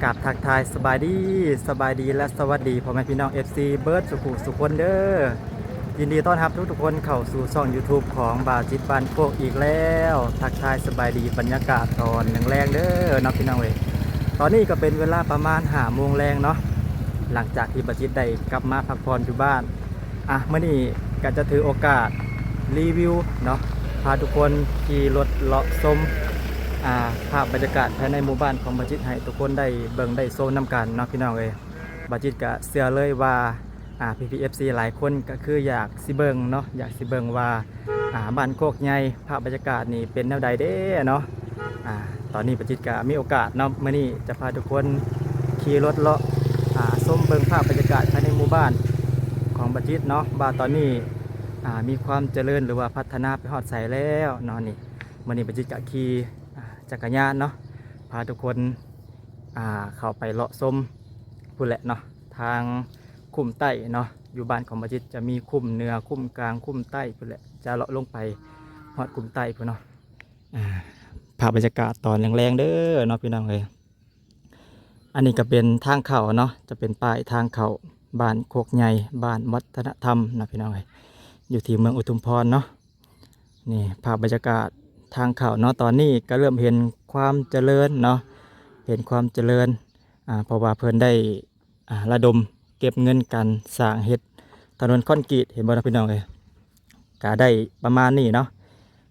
กับทักทายสบายดีและสวัสดีพ่อแม่พี่น้อง FC เบิร์ดสุขคนเด้อยินดีต้อนรับทุกคนเข้าสู่ช่อง YouTube ของบ่าวจิตบ้านโคกอีกแล้วทักทายสบายดีบรรยากาศตอนแรงเด้อน้องพี่น้องเว้ยตอนนี้ก็เป็นเวลาประมาณ5 โมงแรงเนาะหลังจากที่บ่าวจิตได้กลับมาพักผ่อนอยู่บ้านเมื่อนี้ก็จะถือโอกาสรีวิวเนาะพาทุกคนขี่รถเลาะชมภาพบรรยากาศภายในหมู่บ้านของบัจิตให้ทุกคนได้เบิ่งได้โซนน้ำกันเนาะพี่น้องเอ้ยบัจิตก็เชื่อเลยว่าPPFC หลายคนก็คืออยากสิเบิ่งเนาะอยากสิเบิ่งว่าบ้านโคกใหญ่ภาพบรรยากาศนี่เป็นแนวใดเด้เนาะตอนนี้บัจิตก็มีโอกาสเนาะมื้อนี้จะพาทุกคนขี่รถเลาะชมเบิ่งภาพบรรยากาศภายในหมู่บ้านของบัจิตเนาะว่าตอนนี้มีความเจริญหรือว่าพัฒนาไปฮอดไสแล้วเนาะนี่มื้อนี้บัจิตก็ขี่จักรยานเนาะพาทุกคนเข้าไปเลาะชมพูดแหละเนาะทางคุ้มใต้เนาะอยู่บ้านของบัจิตจะมีคุ้มเหนือคุ้มกลางคุ้มใต้พูดแหละจะเลาะลงไปฮอดคุ้มใต้พูดเนาะภาพบรรยากาศตอนแรงๆเด้อเนาะพี่น้องเลยอันนี้ก็เป็นทางเข้าเนาะจะเป็นป้ายทางเข้าบ้านโคกใหญ่บ้านวัฒนธรรมนะพี่น้องเลยอยู่ที่เมืองอุทุมพรเนาะนี่ภาพบรรยากาศทางเข้าเนาะตอนนี้ก็เริ่มเห็นความเจริญเนาะเห็นความเจริญเพราะว่าเพิ่นได้ระดมเก็บเงินกันสร้างเฮ็ดถนนคอนกรีตเห็นบ่นะพี่น้องเอ้ยก็ได้ประมาณนี้เนาะ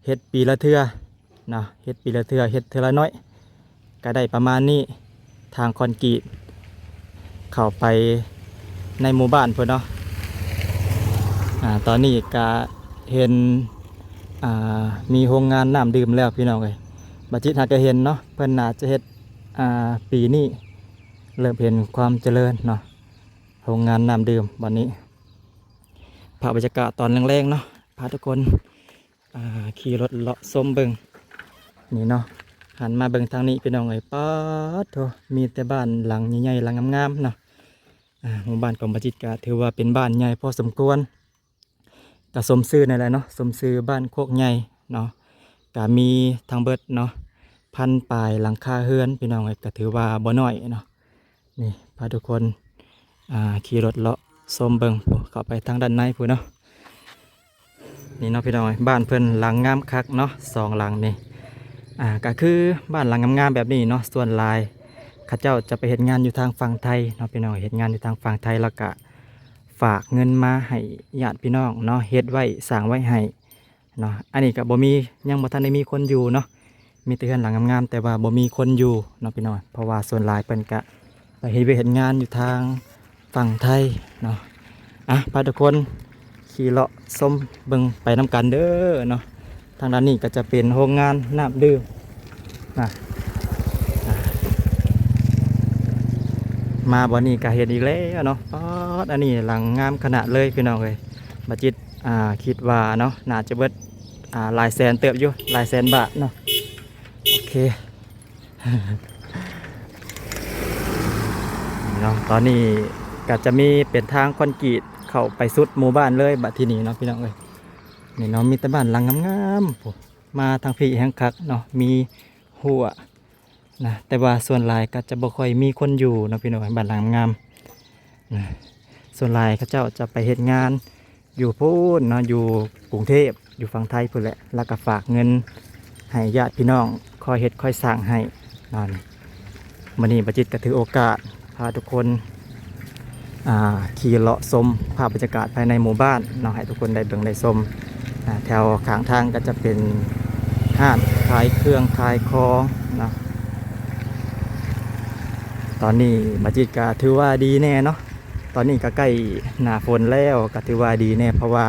เฮ็ดปีละเทื่อเนาะเฮ็ดปีละเทื่อเฮ็ดเทื่อละน้อยก็ได้ประมาณนี้ทางคอนกรีตเข้าไปในหมู่บ้านเพิ่นเนาะตอนนี้ก็เห็นมีโรงงานน้ำดื่มแล้วพี่น้องเลยบัจิตหากเห็นเนาะเพิ่นน่าจะเฮ็ดปีนี้เริ่มเห็นความเจริญเนาะโรงงานน้ำดื่มวันนี้ภาพบรรยากาศตอนแรงๆเนาะพาทุกคนขี่รถเลาะชมเบิ่งนี่เนาะหันมาเบิ่งทางนี้พี่น้องเลยป๊าดโถมีแต่บ้านหลังใหญ่ๆหลังงามๆเนาะหมู่บ้านของบัจิตก็ถือว่าเป็นบ้านใหญ่พอสมควรก็สมชื่อในอะไรเนาะสมชื่อบ้านโคกใหญ่เนาะก็มีทางเบิดเนาะพันปลายหลังคาเฮือนพี่น้องก็ถือว่าบ่น้อยเนาะนี่พาทุกคนขี่รถเลาะชมเบิ่งเข้าไปทางด้านในพู้นเนาะนี่เนาะพี่น้องบ้านเพิ่นหลังงามคักเนาะ2 หลังนี่ก็คือบ้านหลังงามๆแบบนี้เนาะส่วนหลายข้าเจ้าจะไปเฮ็ดงานอยู่ทางฝั่งไทยเนาะพี่น้องเฮ็ดงานอยู่ทางฝั่งไทยแล้วก็ฝากเงินมาให้ญาติพี่น้องเนาะเฮ็ดไว้สร้างไว้ให้เนาะอันนี้ก็บ่มียังบ่ทันได้มีคนอยู่เนาะมีแต่เรือนหลังงามๆแต่ว่าบ่มีคนอยู่เนาะพี่น้องเพราะว่าส่วนหลายเพิ่นก็ไปเฮ็ดงานอยู่ทางฝั่งไทยเนาะพาทุกคนขี่เลาะชมเบิ่งไปนำกันเด้อเนาะทางด้านนี้ก็จะเป็นโรงงานน้ำดื่มมาบ่นี้ก็เห็นอีกแล้วเนาะป๊อดอันนี้หลังงามขนาดเลยพี่น้องเลยบัจิตคิดว่าเนาะน่าจะเบิดหลายแสนเติบอยู่หลายแสนบาทเนาะโอเค เนาะตอนนี้ก็จะมีเป็นทางคอนกรีตเข้าไปสุดหมู่บ้านเลยบัดที่นี้เนาะพี่น้องเลยนี่เนาะมีแต่บ้านหลังงามๆมาทางพี่แห่งคักเนาะมีหัวนะแต่ว่าส่วนหลายก็จะบ่ค่อยมีคนอยู่เนาะพี่น้องบ้านหลังงามนะส่วนหลายเขาเจ้าจะไปเฮ็ดงานอยู่พูนเนาะอยู่กรุงเทพอยู่ฝั่งไทยพูนแหละแล้วก็ฝากเงินให้ญาติพี่น้องคอยเฮ็ดคอยสร้างให้นั่นมื้อนี้บัจิตก็ถือโอกาสพาทุกคนขี่เลาะชมภาพบรรยากาศภายในหมู่บ้านเนาะให้ทุกคนได้เบิ่งได้ชมแถวข้างทางก็จะเป็นห้างขายเครื่องขายของเนาะตอนนี้บัจิตก็ถือว่าดีแน่เนาะตอนนี้ก็ใกล้หน้าฝนแล้วก็ถือว่าดีแน่เพราะว่า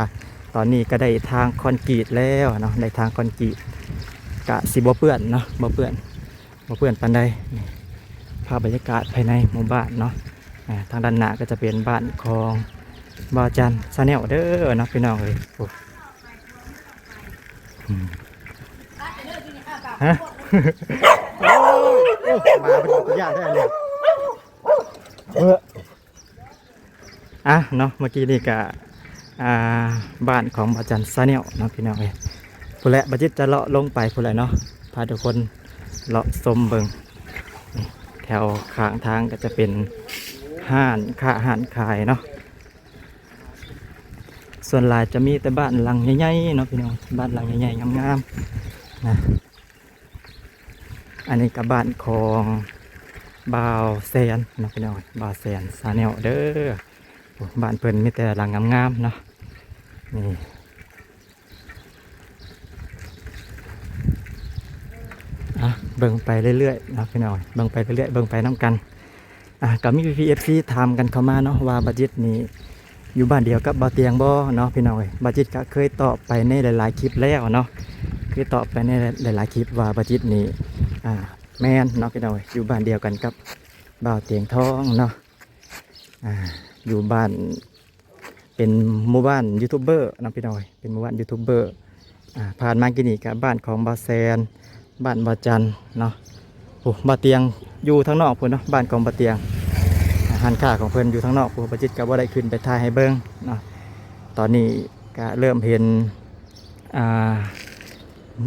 ตอนนี้ก็ได้ทางคอนกรีตแล้วเนาะได้ทางคอนกรีตก็สิบ่เปื้อนเนาะบ่เปื้อนปานใดภาพบรรยากาศภายในหมู่บ้านเนาะทางด้านหน้าก็จะเป็นบ้านของบ่าวจันชาแนลเด้อเนาะพี่น้องเลยฮะมาเป็นญาติได้เลยเนาะเมื่อกี้นี่ก็บ้านของบ่าวจันชาแนลเนาะพี่น้องเลยผู้และบัจิตจะเลาะลงไปผู้และเนาะพาทุกคนเลาะชมเบิ่ง แถวข้างทางก็จะเป็นห้านค้าห้านขายเนาะส่วนหลายจะมีแต่บ้านหลังใหญ่ๆเนาะพี่น้องบ้านหลังใหญ่ๆงามๆนะอันนี้ก็บ้านของบ่าวแซนเนาะพี่น้องบ่าวแซนซาแนลเด้อโอ้บ้านเพิ่นมีแต่หลังงามๆเนาะนี่เบิ่งไปเรื่อยๆเนาะพี่น้องเบิ่งไปเรื่อยๆเบิ่งไปน้ำกันก็มี PFC ถามกันเข้ามาเนาะว่าบัดจิตนี่อยู่บ้านเดียวกับบ่าวเตียงบ่เนาะพี่น้องบัดจิตก็เคยตอบไปในหลายๆคลิปแล้วเนาะคือตอบไปในหลายๆคลิปว่าบัดจิตนี่แม่นเนาะพี่น้องอยู่บ้านเดียวกันกับบ่าวเตียงทองเนาะอยู่บ้านเป็นหมู่บ้านยูทูบเบอร์เนาะพี่น้องเป็นหมู่บ้านยูทูบเบอร์ผ่านมากินนี่กับบ้านของบ่าวแซนบ้านบ่าวจันเนาะโอ้บ่าวเตียงอยู่ทางนอกพุ่นเนาะบ้านของบ่าวเตียงหันค่าของเพิ่นอยู่ทางนอกผู้บัดจิตก็บ่ได้ขึ้นไปถ่ายให้เบิ่งเนาะตอนนี้ก็เริ่มเห็น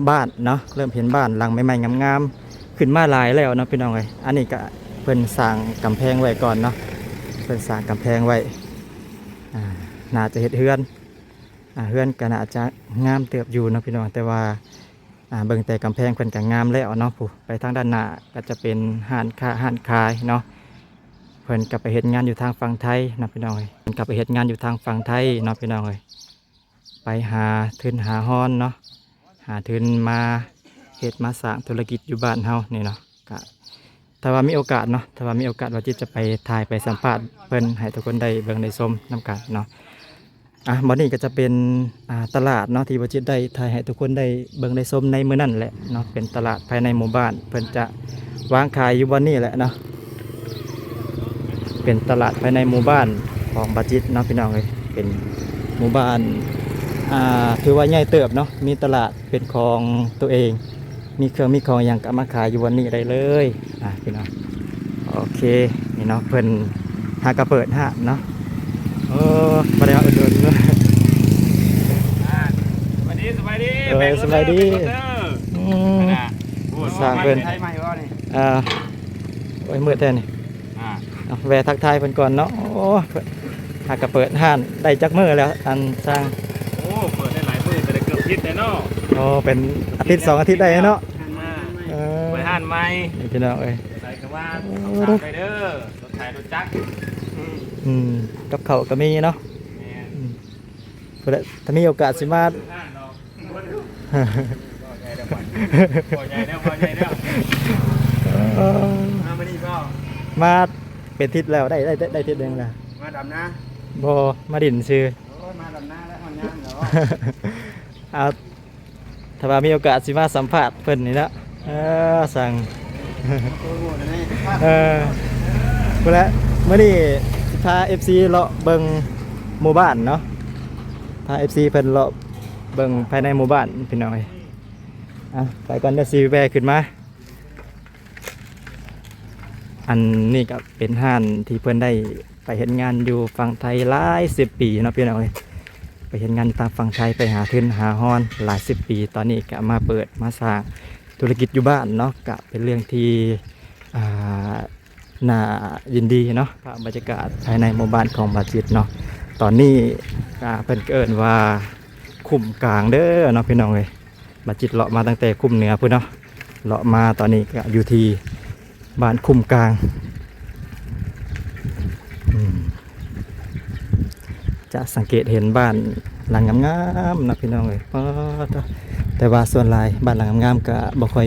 บ้านเนาะเริ่มเห็นบ้านหลังใหม่ๆงามๆขึ้นมาหลายแล้วเนาะพี่น้องเอ้ยอันนี้ก็เพิ่นสร้างกำแพงไว้ก่อนเนาะเพิ่นสร้างกำแพงไว้น่าจะเฮ็ดเฮือนเฮือนก็น่าจะงามเติบอยู่เนาะพี่น้องแต่ว่าเบิ่งแต่กำแพงเพิ่นก็งามแล้วเนาะผู้ไปทางด้านหน้าก็จะเป็นห้านค้าห้านขายเนาะเพิ่นก็ไปเฮ็ดงานอยู่ทางฝั่งไทยเนาะพี่น้องเอ้ยเพิ่นก็ไปเฮ็ดงานอยู่ทางฝั่งไทยเนาะพี่น้องเอ้ยไปหาทุนหาฮ้อนเนาะหาทุนมาเฮ็ดมาสร้างธุรกิจอยู่บ้านเฮานี่เนาะก็ถ้าว่ามีโอกาสเนาะถ้าว่ามีโอกาสว่าจิตจะไปถ่ายไปสัมภาษณ์เพิ่นให้ทุกคนได้เบิ่งได้ชมนำกันเนาะมื้อนี้ก็จะเป็นตลาดเนาะที่บ่จิตได้ถ่ายให้ทุกคนได้เบิ่งได้ชมในมื้อนั้นแหละเนาะเป็นตลาดภายในหมู่บ้านเพิ่นจะวางขายอยู่วันนี้แหละเนาะเป็นตลาดภายในหมู่บ้านของบ่จิตเนาะพี่น้องเอ้ยเป็นหมู่บ้านถือว่าใหญ่เติบเนาะมีตลาดเป็นของตัวเองมีเครื่องมีของอย่างก็มาขายอยู่วันนี้ได้เลยพี่น้องโอเคนี่เนาะเพิ่นหากระเปิดห้างเนาะมาได้มาอุดหนุนสบายดีสบายดี สบายดีสร้างเพิ่นโอ้ยมืดแท้นี่แวะทักทายเพิ่นก่อนเนาะโอ้หากระเปิดห้างได้จักมื้อแล้วอันสร้างโอ้เปิดได้หลายมื้อแต่ได้เกือบอาทิตย์เลยเนาะโอ้เป็นอาทิตย์2 อาทิตย์ได้เนาะเปิดห้างใหม่นี่พี่น้องเอ้ยใส่กับว่าไปเด้อรถไถรถจักรกับเขาก็มีเนาะถ้ามีโอกาสสิมามาเป็นทิศแล้วได้ทิศเองแล้วมาดำนะบ่มาดินชื่อมาดำนะแล้วอ่อนย่างเหรอเอาถ้าว่ามีโอกาสสิมาสัมภาษณ์เพิ่นนี่ละสั่งพุ่นละเมื่อนี้พา FC เลาะเบิ่งหมู่บ้านเนาะพา FC เพิ่นเลาะเบิ่งภายในหมู่บ้านพี่น้อยไปก่อนเดี๋ยวสิแวะขึ้นมาอันนี้ก็เป็นห้านที่เพิ่นได้ไปเฮ็ดงานอยู่ฝั่งไทยหลาย10 ปีเนาะพี่น้อยไปเฮ็ดงานตามฝั่งไทยไปหาทุนหาฮ้อนหลาย10 ปีตอนนี้ก็มาเปิดมาสร้างธุรกิจอยู่บ้านเนาะก็เป็นเรื่องที่น่ายินดีเนาะบรรยากาศภายในหมู่บ้านของบ่จิตเนาะตอนนี้เพิ่นเอิ้นว่าคุ้มกลางเด้อเนาะพี่น้องเอ้ยบ่จิตเลาะมาตั้งแต่คุ้มเหนือพุ่นเนาะเลาะมาตอนนี้ก็อยู่ที่บ้านคุ้มกลางจะสังเกตเห็นบ้านหลังงามๆนะพี่น้องเอ้ยแต่ว่าส่วนหลายบ้านหลังงามๆก็บ่ค่อย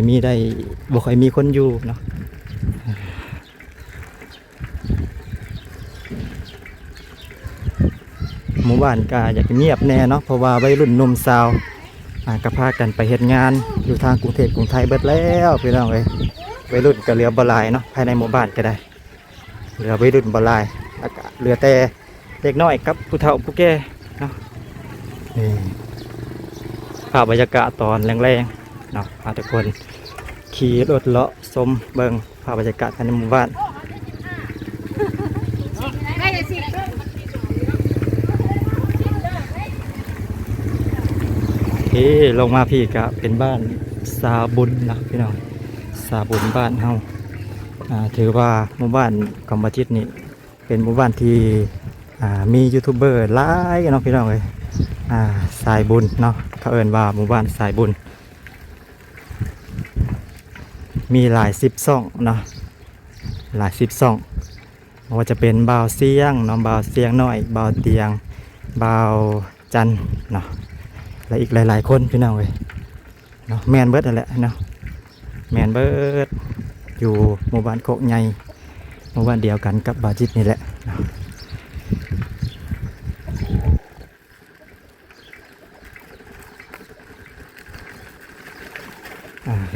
มีคนอยู่เนาะหมู่บ้านก็อยากเงียบแน่เนาะเพราะว่าวัยรุ่นหนุ่มสาวก็พากันไปเฮ็ดงานอยู่ทางกรุงเทพกรุงไทยเบิดแล้วพี่น้องเอ้ยวัยรุ่นก็เหลือบ่หลายเนาะภายในหมู่บ้านก็ได้เหลือวัยรุ่นบ่หลายแล้วก็เหลือแต่เด็กน้อยกับผู้เฒ่าผู้แก่เนาะนี่ภาพบรรยากาศตอนแรงๆเนาะพาทุกคนขี่รถเลาะชมเบิ่งภาพบรรยากาศภายในหมู่บ้านลงมาพี่ก็เป็นบ้านซาบุญนะพี่น้องซาบุญบ้านเฮา ถือว่าหมู่บ้านของบาจิตนี่เป็นหมู่บ้านที่มียูทูบเบอร์หลายเนาะพี่น้องเลยสายบุญเนาะเขาเอิ้นว่าหมู่บ้านสายบุญมีหลาย10ช่องเนาะหลาย10ช่องไม่ว่าจะเป็นบ่าวเสียงเนาะบ่าวเสียงน้อยบ่าวเตียงบ่าวจันเนาะและอีกหลายๆคนพี่น้องเลยเนาะแมนเบิร์ดนั่นแหละเนาะแมนเบิร์ดอยู่หมู่บ้านโคกใหญ่หมู่บ้านเดียวกันกับบาจิตนี่แหละเนาะ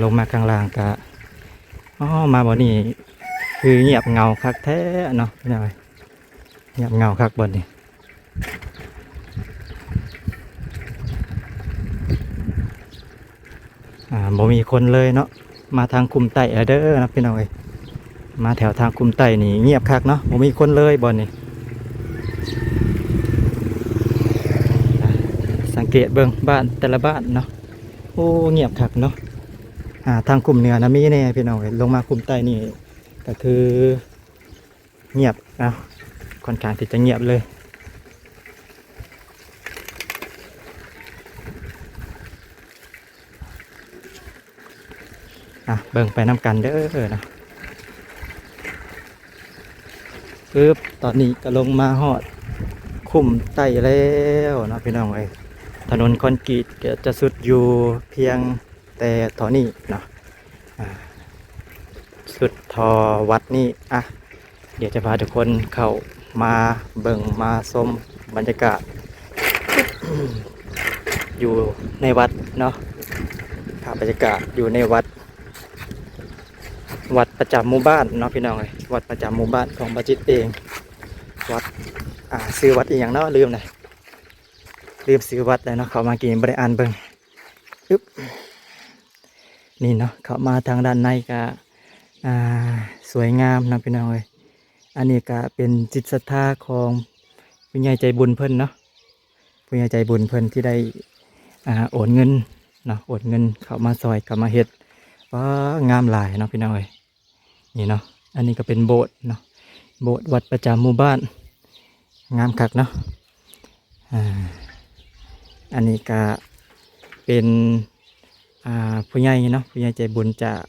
ลงมาข้างล่างก็มาบ่นี่คือเงียบเงาคักแท้เนาะพี่น้อยเงียบเงาคักบ่นี่บ่มีคนเลยเนาะมาทางคุมไต่เด้อนะพี่น้อยมาแถวทางคุมไต่นี่เงียบคักเนาะบ่มีคนเลยบ่นี่สังเกตเบิ่งบ้านแต่ละบ้านเนาะโอ้เงียบคักเนาะทางคุมเหนือนะมีแน่พี่น้องลงมาคุมใต้นี่ก็คือเงียบนะค่อนข้างที่จะเงียบเลยเบิ่งไปน้ำกันเด้อนะปึ๊บตอนนี้ก็ลงมาฮอดคุมใต้แล้วนะพี่น้องถนนคอนกรีตก็จะสุดอยู่เพียงแต่ตอนนี้เนาะสุดทอวัดนี่เดี๋ยวจะพาทุกคนเข้ามาเบิ่งมาชมบรรยากาศ อยู่ในวัดเนาะภาพบรรยากาศอยู่ในวัดประจำหมู่บ้านเนาะพี่น้องวัดประจำหมู่บ้านของบาจิตเองวัดซื้อวัดอีกอย่างเนาะลืมซื้อวัดเลยเนาะเขามากินบริอ่านเบิ่งอึ๊บนี่เนาะเข้ามาทางด้านในก็สวยงามนะพี่น้องอันนี้ก็เป็นจิตศรัทธาของผู้ใหญ่ใจบุญเพิ่นเนาะผู้ใหญ่ใจบุญเพิ่นที่ได้โอนเงินเนาะโอนเงินเข้ามาซอยเข้ามาเฮ็ดว่างามหลายเนาะพี่น้องนี่เนาะอันนี้ก็เป็นโบสถ์เนาะโบสถ์วัดประจำหมู่บ้านงามคักเนาะอันนี้ก็เป็นผู้ใหญ่เนาะผู้ใหญ่ใจบุญจาก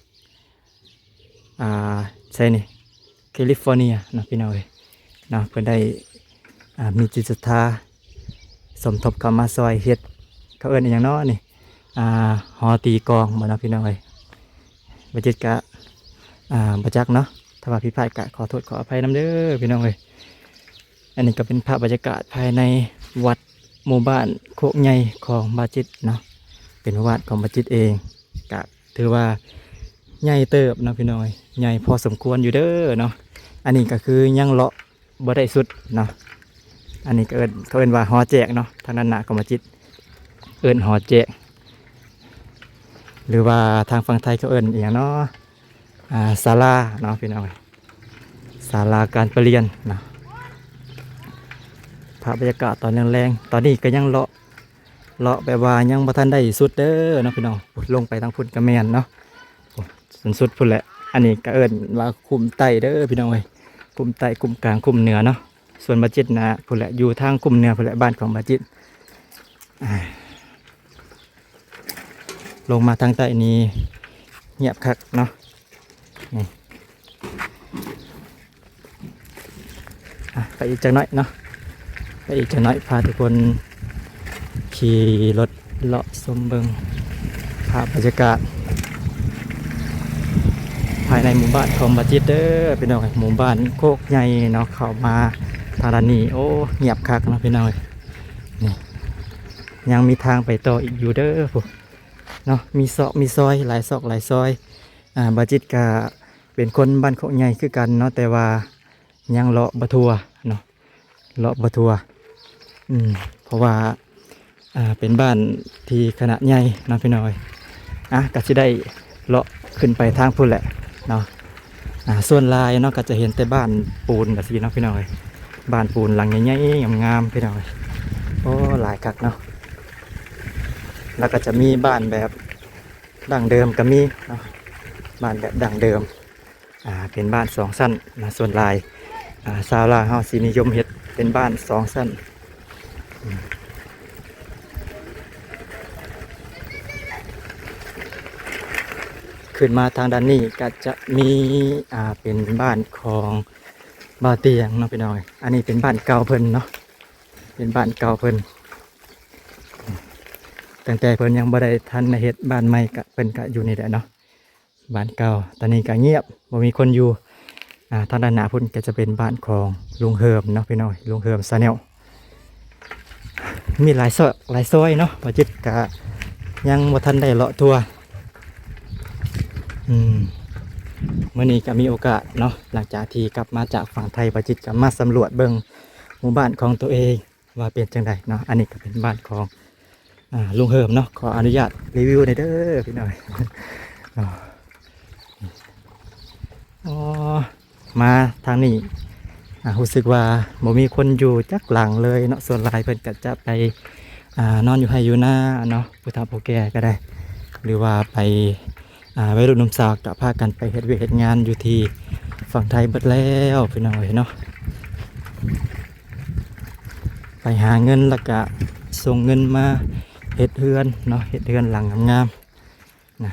ใช่นี่แคลิฟอร์เนียนะพี่น้องเนาะเพื่อได้มีจิตศรัทธาสมทบเข้ามาซอยเฮ็ดเขาเอิ้นอย่างน้อนี่หอตีกองมาเนาะพี่น้องบรรยากาศประจักษ์เนาะถ้าว่าผิดพลาดก็ขอโทษขออภัยนำเด้อพี่น้องอันนี้ก็เป็นภาพบรรยากาศภายในวัดหมู่บ้านโคกใหญ่ของบาจิตเนาะเป็นวัดของบาจิตเองก็ถือว่าใหญ่เติบเนาะพี่น้อยใหญ่พอสมควรอยู่เด้อเนาะอันนี้ก็คือยังเลาะบ่ได้สุดเนาะอันนี้ก็เขาเอิ้นว่าหอแจกเนาะทางนั้นของบาจิตเอิ้นหอแจกหรือว่าทางฝั่งไทยเขาเอิ้นอย่างเนาะศาลาเนาะพี่น้อยศาลาการประเรียนเนาะภาพบรรยากาศตอนแรงๆตอนนี้ก็ยังเลาะแบบว่ายังบ่ทันได้สุดเด้อเนาะพี่น้องลงไปทางพุ่นกระแมนเนาะสุดพุ่นแหละอันนี้ก็เอิ้นว่าคุมไต่เด้อพี่น้องคุมไต่คุมกลางคุมเหนือเนาะส่วนบาจิตนะพุ่นแหละอยู่ทางคุมเหนือพุ่นแหละบ้านของบาจิตลงมาทางใต้นี้เงียบคักเนาะไปอีกจังน้อยเนาะไปอีกจังน้อยพาทุกคนขี่รถเลาะชมเบิงภาพบรรยากาศภายในหมู่บ้านของบาจิตเด้อพี่น้องหมู่บ้านโคกใหญ่เนาะเข้ามาทางด้านนี้โอ้เงียบคักเนาะพี่น้องนี่ยังมีทางไปต่ออีกอยู่เด้อพวกเนาะมีซอกมีซอยหลายซอกหลายซอยบาจิตก็เป็นคนบ้านโคกใหญ่คือกันเนาะแต่ว่ายังเลาะบะทัวเนาะเลาะบะทัวเพราะว่าเป็นบ้านที่ขนาดใหญ่เนาะพี่น้อยก็จะได้เลาะขึ้นไปทางพุ่นแหละเนาะส่วนลายเนาะก็จะเห็นแต่บ้านปูนแบบนี้เนาะพี่น้อยบ้านปูนหลังใหญ่ๆงามๆพี่น้อยโอ้หลายคักเนาะแล้วก็จะมีบ้านแบบดั้งเดิมก็มีเนาะบ้านแบบดั้งเดิม เป็นบ้านสองชั้นนะส่วนลายชาวลาวเฮาสินิยมเฮ็ดเป็นบ้านสองชั้นขึ้นมาทางด้านนี้ก็จะมีเป็นบ้านของบ่าวเตียงเนาะพี่น้อยอันนี้เป็นบ้านเก่าเพิ่นเนาะเป็นบ้านเก่าเพิ่นตั้งแต่เพิ่นยังบ่ได้ทันมาเฮ็ดบ้านใหม่ก็เพิ่นก็อยู่นี่แหละเนาะบ้านเก่าตอนนี้ก็เงียบบ่มีคนอยู่ทางด้านหน้าพุ่นก็จะเป็นบ้านของลุงเฮิมเนาะพี่น้อยลุงเฮิมซาแนลมีหลายซอยเนาะบ่จิตก็ยังบ่ทันได้เลาะทัวร์เมื่อนี้ก็มีโอกาสเนาะหลังจากที่กลับมาจากฝั่งไทยบ่จิตก็มาสำรวจเบิ่งหมู่บ้านของตัวเองว่าเป็นจังไดเนาะอันนี้ก็เป็นบ้านของลุงเฮิมเนาะขออนุญาตรีวิวหน่อยเด้อพี่หน่อยอ๋อมาทางนี้รู้สึกว่าบ่มีคนอยู่จักหลังเลยเนาะส่วนหลายเพิ่นก็จะไปนอนอยู่ให้อยู่หน้าเนาะผู้เฒ่าผู้แก่ก็ได้หรือว่าไปวัยรุ่นหนุ่มสาวก็พากันไปเฮ็ดเวียกเฮ็ดงานอยู่ที่ฝั่งไทยเบิดแล้วพี่น้อยเนาะไปหาเงินแล้วก็ส่งเงินมาเฮ็ดเฮือนเนาะเฮ็ดเฮือนหลังงามๆนะ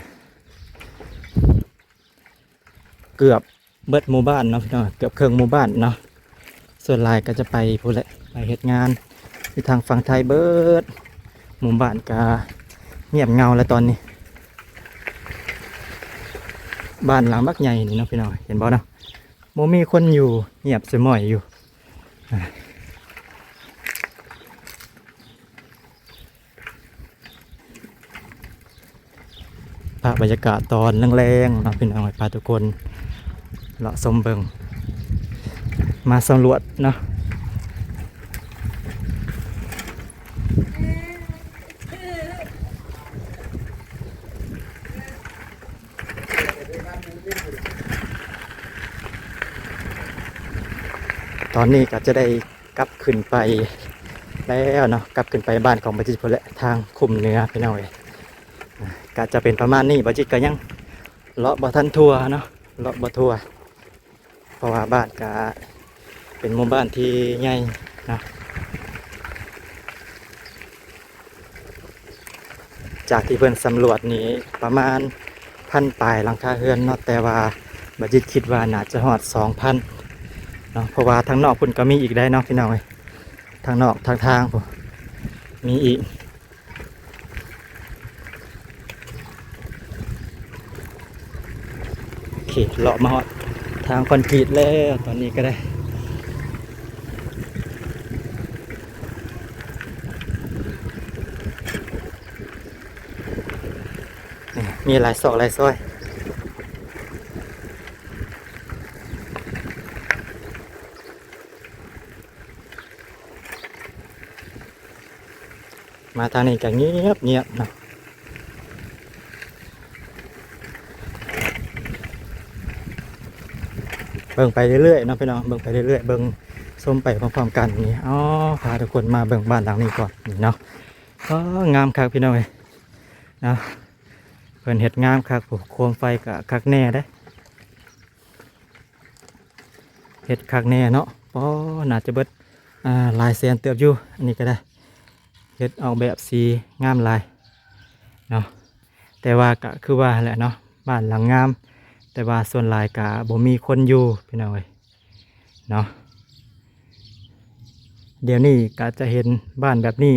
เกือบเบิดหมู่บ้านเนาะพี่น้องเกือบครึ่งหมู่บ้านเนาะส่วนหลายก็จะไปพู้นแหละไปเฮ็ดงานที่ทางฝั่งไทยเบิดหมู่บ้านก็เงียบเงาแล้วตอนนี้บ้านหลังบักใหญ่นี่เนาะพี่น้องเห็นบ่เนาะบ่มีคนอยู่เงียบสม่อยอยู่ภาพบรรยากาศตอนแรงๆเนาะพี่น้องพาทุกคนเลาะชมเบิ่งมาสำรวจเนาะตอนนี้ก็จะได้กลับขึ้นไปแล้วเนาะกลับขึ้นไปบ้านของบัจิตพลและทางคุมเหนือพี่น้องก็จะเป็นประมาณนี้บัจิตก็ยังเลาะบ่ทันทัวเนาะเลาะบ่ทัวเพราะว่าบ้านก็เป็นหมู่บ้านที่ใหญ่นะจากที่เพิ่นสำรวจนี่ประมาณ1,000 ปลายหลังคาเรือนเนาะแต่ว่าบัจิตคิดว่าน่าจะฮอด 2,000เนาะเพราะว่าทางนอกพุ่นก็มีอีกได้เนาะพี่น้องทางนอกทางพุ่นมีอีกโอเคเลาะมาฮอดทางคอนกรีตแล้วตอนนี้ก็ได้มีหลายซอกหลายซอยมาทางนี้ก็เงียบเนาะเบิ่งไปเรื่อยๆเนาะพี่น้องเบิ่งไปเรื่อยๆเบิ่งส้มไปพร้อมๆกันนี่อ๋อพาทุกคนมาเบิ่งบ้านหลังนี้ก่อนนี่เนาะอ๋องามคักพี่น้องเลยนะเพิ่นเฮ็ดงามคักโคมไฟก็คักแน่เด้เฮ็ดคักแน่เนาะป้อน่าจะเบิดหลายแสนเติบอยู่อันนี้ก็ได้เฮ็ดเอาแบบสีงามหลายเนาะแต่ว่าก็คือว่าแหละเนาะบ้านหลังงามแต่ว่าส่วนหลายก็บ่มีคนอยู่พี่น้องเอ้ยเนาะเดี๋ยวนี้ก็จะเห็นบ้านแบบนี้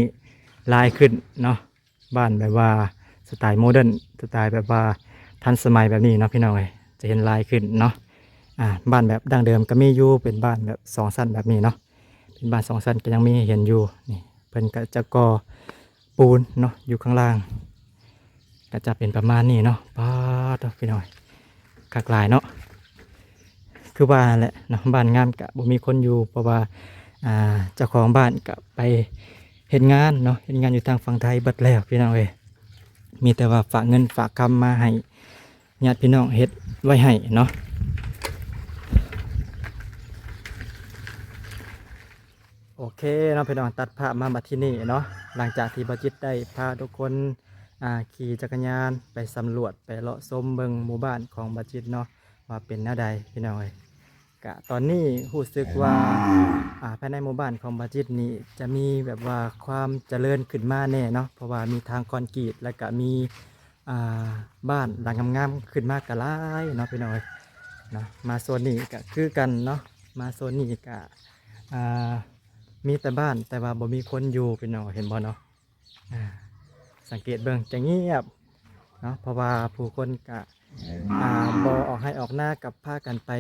หลายขึ้นเนาะบ้านแบบว่าสไตล์โมเดิร์นสไตล์แบบว่าทันสมัยแบบนี้เนาะพี่น้องเอ้ยจะเห็นหลายขึ้นเนาะบ้านแบบดั้งเดิมก็มีอยู่เป็นบ้านแบบ2 ชั้นแบบนี้เนาะเป็นบ้าน2 ชั้นก็ยังมีเห็นอยู่นี่เพิ่นก็จะก่อปูนเนาะอยู่ข้างล่างก็จะเป็นประมาณนี้เนาะป้าดพี่น้อยคักหลายเนาะคือบ้านแหละเนาะบ้านงามกะบ่มีคนอยู่เพราะว่าเจ้าของบ้านก็ไปเฮ็ดงานเนาะเฮ็ดงานอยู่ทางฝั่งไทยเบิดแล้วพี่น้องเอ้ยมีแต่ว่าฝากเงินฝากคำมาให้ญาติพี่น้องเฮ็ดไว้ให้เนาะโอเคเนาะพี่น้องตัดภาพมาบัดที่นี่เนาะหลังจากที่บัจิตได้พาทุกคนขี่จักรยานไปสำรวจไปเลาะชมเบิ่งหมู่บ้านของบัจิตเนาะ ว่าเป็นแนวใดพี่น้องเอ้ยกะตอนนี้รู้สึกว่าภายในหมู่บ้านของบาจิตนี่จะมีแบบว่าความเจริญขึ้นมาแน่เนาะเพราะว่ามีทางคอนกรีตแล้วก็มีอ่าบ้านหลังงามๆขึ้นมากกะหลายเนาะพี่น้องเอ้ยเนาะมาโซนนี้ก็คือกันเนาะมาโซนนี้ก็อ่ามีแต่บ้านแต่ว่าบ่มีคนอยู่พี่น้องเห็นบ่เนาะอ่าสังเกตเบิ่งจะเงียบเนาะเพราะว่าผู้คนก็บ่ออกให้ออกหน้ากับพากันไป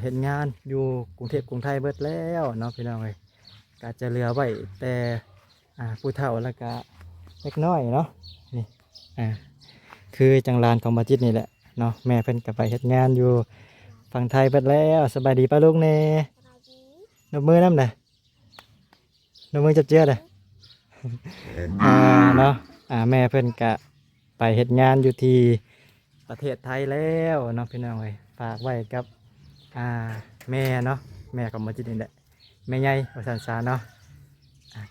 เฮ็ดงานอยู่กรุงเทพกรุงไทยเบิดแล้วเนาะพี่น้องเอ้ยก็จะเหลือไว้แต่ผู้เฒ่าแล้วก็เล็กน้อยเนาะนี่คือจังหลานของบาจิตนี่แหละเนาะแม่เพิ่นก็ไปเฮ็ดงานอยู่ฝั่งไทยเบิดแล้วสบายดีป้าลุงแน่นบมือนำเด้อนบมือจับเจือเด้อ เนาะแม่เพิ่นก็ไปเฮ็ดงานอยู่ที่ประเทศไทยแล้วเนาะพี่น้องเอ้ยฝากไว้กับแม่เนาะแม่ของบาจิตนี่แหละแม่ใหญ่ว่าซั่นซะเนาะ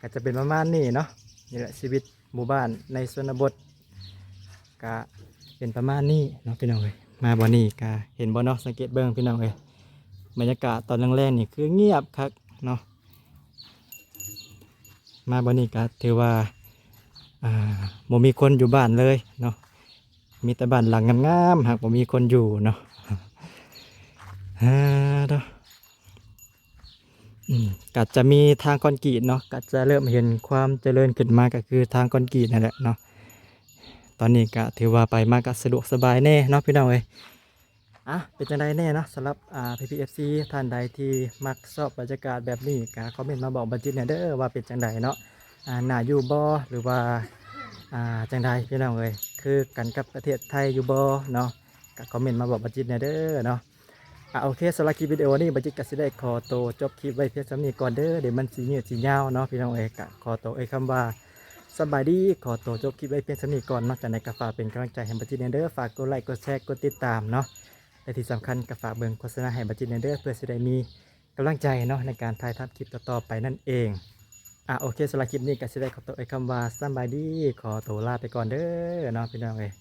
ก็จะเป็นประมาณนี้เนาะนี่แหละชีวิตหมู่บ้านในชนบทก็เป็นประมาณนี้เนาะพี่น้องเอ้ยมาบ่นี้ก็เห็นบ่เนาะสังเกตเบิ่งพี่น้องเอ้ยบรรยากาศตอนแรกๆนี่คือเงียบคักเนาะมาบ่นี้ก็ถือว่าบ่มีคนอยู่บ้านเลยเนาะมีแต่บ้านหลังงามๆหากบ่มีคนอยู่เนาะเนาะก็จะมีทางคอนกรีตเนาะก็จะเริ่มเห็นความเจริญขึ้นมาก็คือทางคอนกรีตนั่นแหละเนาะตอนนี้ก็ถือว่าไปมาก็สะดวกสบายแน่เนาะพี่น้องเอ้ยเป็นจังไดแน่เนาะสำหรับPPFC ท่านใดที่มักชอบบรรยากาศแบบนี้ก็คอมเมนต์มาบอกบัดจิตแหน่เด้อว่าเป็นจังไดเนาะน่าอยู่บ่หรือว่าจังใดพี่น้องเอ้ยคือกันกับประเทศไทยอยู่บ่เนาะก็คอมเมนต์มาบอกบัดจิตแหน่เด้อเนาะโอเคสำหรับคลิปวิดีโอนี้บัดจิตก็สิได้ขอตัวจบคลิปไว้เพียงเท่านี้ก่อนเด้อเดี๋ยวมันสิยืดสิยาวเนาะพี่น้องเอ้ยก็ขอตัวคำว่าสบายดีขอตัวจบคลิปไว้เพียงเท่านี้ก่อนเนาะจากนั้นก็ฝากเป็นกำลังใจให้บัดจิตแหน่เด้อฝากกดไลค์กดแชร์กดติดตามเนาะและที่สำคัญก็ฝากเบิ่งโฆษณาให้บัดจิตแหน่เด้อเพื่อสิได้มีกำลังใจเนาะในการถ่ายทำคลิปต่อๆไปนั่นเองโอเคสำหรับคลิปนี้ก็สิได้ขอตัวคำว่าสบายดีขอตัวลาไปก่อนเด้อเนาะพี่น้องเอ้ย